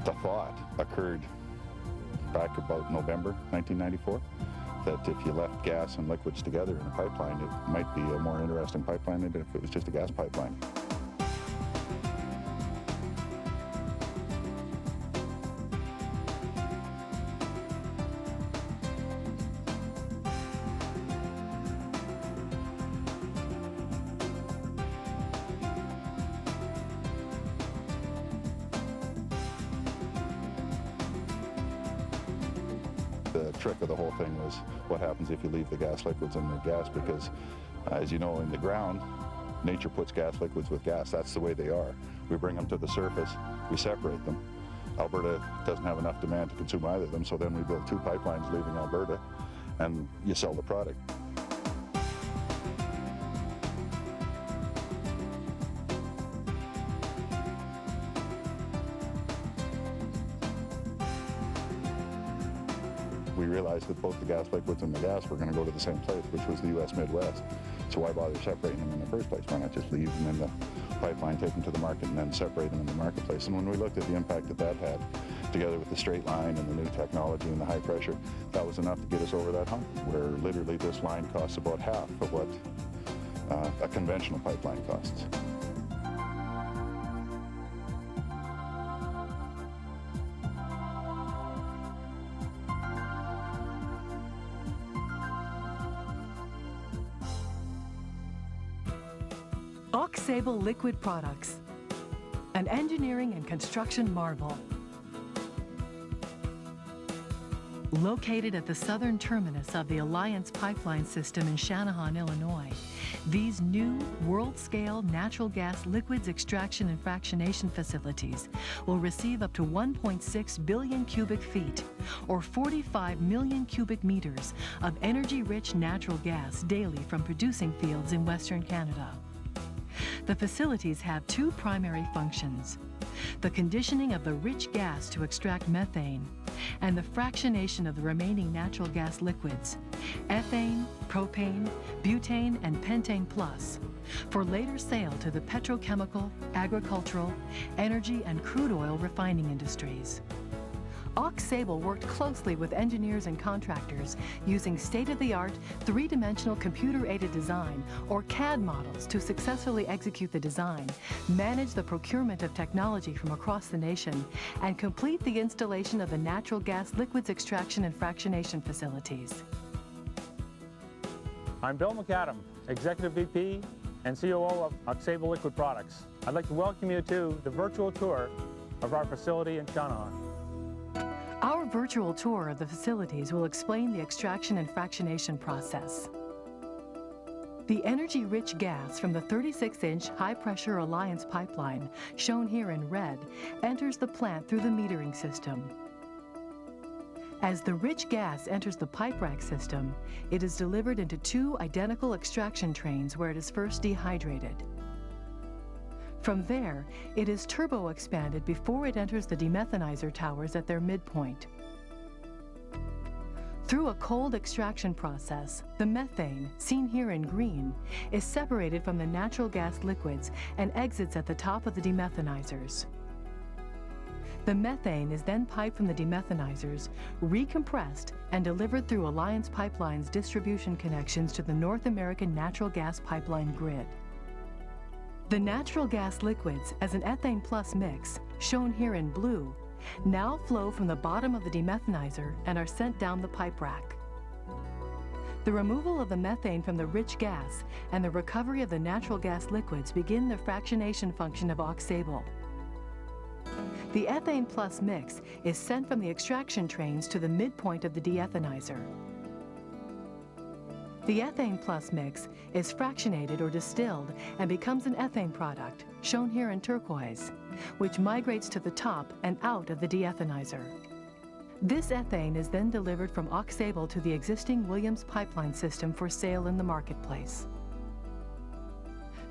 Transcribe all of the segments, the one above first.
the thought occurred back about November 1994 that if you left gas and liquids together in a pipeline, it might be a more interesting pipeline than if it was just a gas pipeline. The trick of the whole thing was what happens if you leave the gas liquids in the gas, because as you know, in the ground, nature puts gas liquids with gas. That's the way they are. We bring them to the surface, we separate them. Alberta doesn't have enough demand to consume either of them, so then we build 2 pipelines leaving Alberta and you sell the product. We realized that both the gas liquids and the gas were going to go to the same place, which was the U.S. Midwest. So why bother separating them in the first place? Why not just leave them in the pipeline, take them to the market, and then separate them in the marketplace? And when we looked at the impact that that had, together with the straight line and the new technology and the high pressure, that was enough to get us over that hump, where literally this line costs about half of what a conventional pipeline costs. Aux Sable Liquid Products, an engineering and construction marvel. Located at the southern terminus of the Alliance Pipeline System in Channahon, Illinois, these new world-scale natural gas liquids extraction and fractionation facilities will receive up to 1.6 billion cubic feet, or 45 million cubic meters, of energy-rich natural gas daily from producing fields in Western Canada. The facilities have 2 primary functions: the conditioning of the rich gas to extract methane, and the fractionation of the remaining natural gas liquids, ethane, propane, butane, and pentane plus, for later sale to the petrochemical, agricultural, energy, and crude oil refining industries. Aux Sable worked closely with engineers and contractors using state-of-the-art 3-dimensional computer-aided design, or CAD models, to successfully execute the design, manage the procurement of technology from across the nation, and complete the installation of the natural gas liquids extraction and fractionation facilities. I'm Bill McAdam, Executive VP and COO of Aux Sable Liquid Products. I'd like to welcome you to the virtual tour of our facility in Channahon. Our virtual tour of the facilities will explain the extraction and fractionation process. The energy-rich gas from the 36-inch high-pressure Alliance pipeline, shown here in red, enters the plant through the metering system. As the rich gas enters the pipe rack system, it is delivered into 2 identical extraction trains where it is first dehydrated. From there, it is turbo-expanded before it enters the demethanizer towers at their midpoint. Through a cold extraction process, the methane, seen here in green, is separated from the natural gas liquids and exits at the top of the demethanizers. The methane is then piped from the demethanizers, recompressed, and delivered through Alliance Pipeline's distribution connections to the North American natural gas pipeline grid. The natural gas liquids, as an ethane plus mix, shown here in blue, now flow from the bottom of the demethanizer and are sent down the pipe rack. The removal of the methane from the rich gas and the recovery of the natural gas liquids begin the fractionation function of Aux Sable. The ethane plus mix is sent from the extraction trains to the midpoint of the deethanizer. The ethane plus mix is fractionated or distilled and becomes an ethane product, shown here in turquoise, which migrates to the top and out of the deethanizer. This ethane is then delivered from Aux Sable to the existing Williams pipeline system for sale in the marketplace.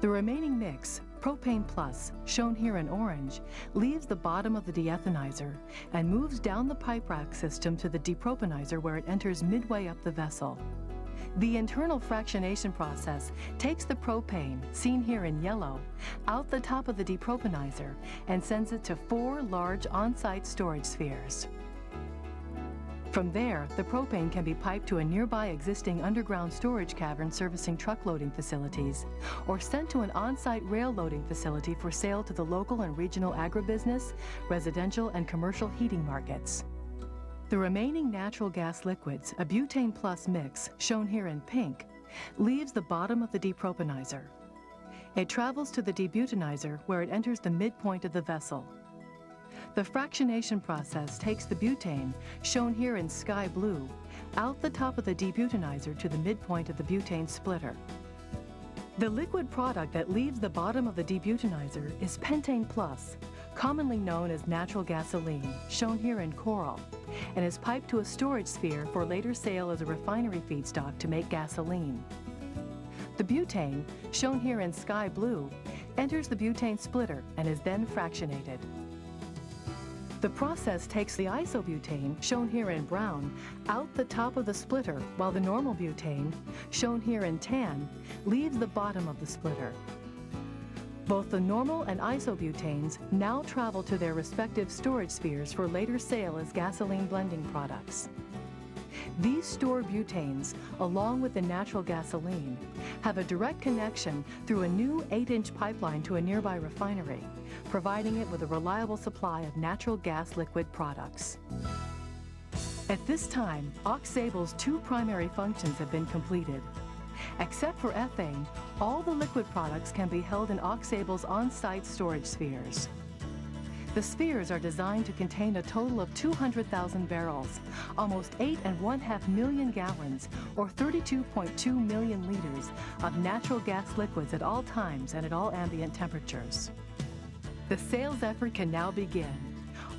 The remaining mix, propane plus, shown here in orange, leaves the bottom of the deethanizer and moves down the pipe rack system to the depropanizer, where it enters midway up the vessel. The internal fractionation process takes the propane, seen here in yellow, out the top of the depropanizer and sends it to 4 large on-site storage spheres. From there, the propane can be piped to a nearby existing underground storage cavern servicing truck loading facilities, or sent to an on-site rail loading facility for sale to the local and regional agribusiness, residential, and commercial heating markets. The remaining natural gas liquids, a butane plus mix, shown here in pink, leaves the bottom of the depropanizer. It travels to the debutanizer where it enters the midpoint of the vessel. The fractionation process takes the butane, shown here in sky blue, out the top of the debutanizer to the midpoint of the butane splitter. The liquid product that leaves the bottom of the debutanizer is pentane plus, commonly known as natural gasoline, shown here in coral, and is piped to a storage sphere for later sale as a refinery feedstock to make gasoline. The butane, shown here in sky blue, enters the butane splitter and is then fractionated. The process takes the isobutane, shown here in brown, out the top of the splitter, while the normal butane, shown here in tan, leaves the bottom of the splitter. Both the normal and isobutanes now travel to their respective storage spheres for later sale as gasoline blending products. These stored butanes, along with the natural gasoline, have a direct connection through a new 8-inch pipeline to a nearby refinery, providing it with a reliable supply of natural gas liquid products. At this time, Aux Sable's 2 primary functions have been completed. Except for ethane, all the liquid products can be held in Aux Sable's on-site storage spheres. The spheres are designed to contain a total of 200,000 barrels, almost 8.5 million gallons, or 32.2 million liters of natural gas liquids at all times and at all ambient temperatures. The sales effort can now begin.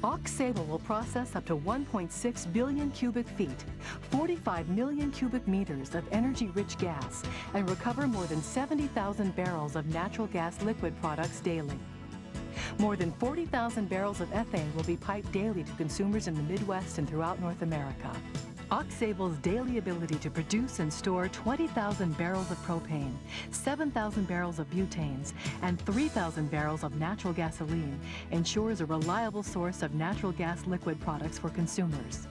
Aux Sable will process up to 1.6 billion cubic feet, 45 million cubic meters of energy-rich gas, and recover more than 70,000 barrels of natural gas liquid products daily. More than 40,000 barrels of ethane will be piped daily to consumers in the Midwest and throughout North America. Aux Sable's daily ability to produce and store 20,000 barrels of propane, 7,000 barrels of butanes, and 3,000 barrels of natural gasoline ensures a reliable source of natural gas liquid products for consumers.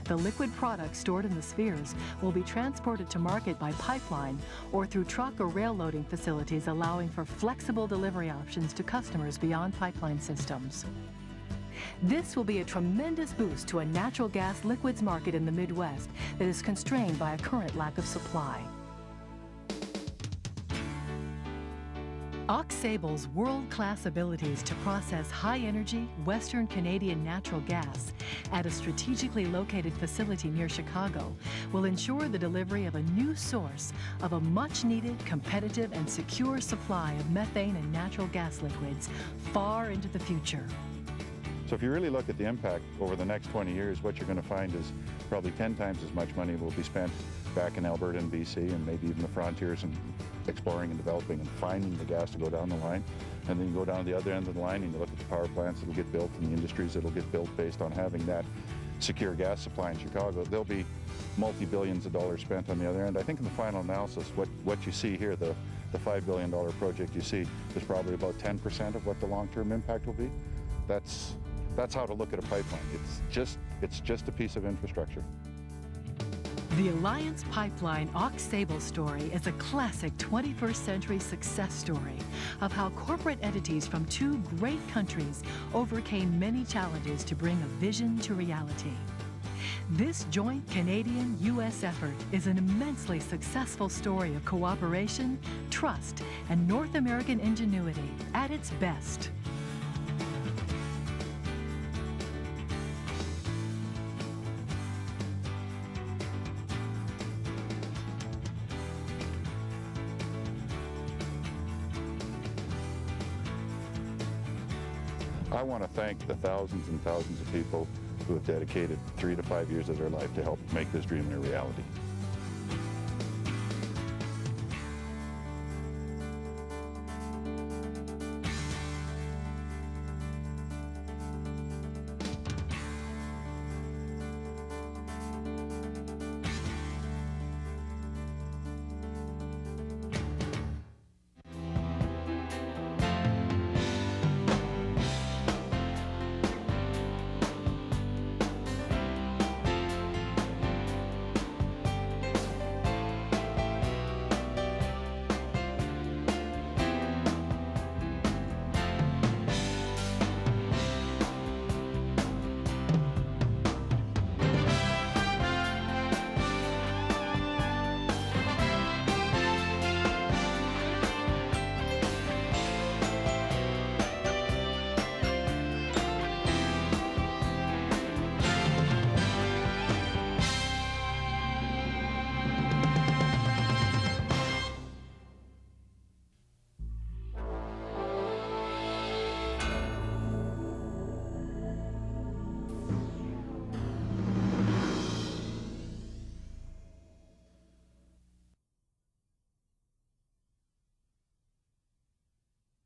The liquid products stored in the spheres will be transported to market by pipeline or through truck or rail loading facilities, allowing for flexible delivery options to customers beyond pipeline systems. This will be a tremendous boost to a natural gas liquids market in the Midwest that is constrained by a current lack of supply. Aux Sable's world-class abilities to process high-energy Western Canadian natural gas at a strategically located facility near Chicago will ensure the delivery of a new source of a much-needed, competitive, and secure supply of methane and natural gas liquids far into the future. So if you really look at the impact over the next 20 years, what you're going to find is probably 10 times as much money will be spent back in Alberta and BC and maybe even the frontiers and exploring and developing and finding the gas to go down the line. And then you go down the other end of the line and you look at the power plants that will get built and the industries that will get built based on having that secure gas supply in Chicago. There'll be multi-billions of dollars spent on the other end. I think in the final analysis, what you see here, the $5 billion project you see, is probably about 10% of what the long-term impact will be. That's how to look at a pipeline. It's just a piece of infrastructure. The Alliance Pipeline Aux Sable story is a classic 21st century success story of how corporate entities from 2 great countries overcame many challenges to bring a vision to reality. This joint Canadian-U.S. effort is an immensely successful story of cooperation, trust, and North American ingenuity at its best. I want to thank the thousands and thousands of people who have dedicated 3 to 5 years of their life to help make this dream a reality.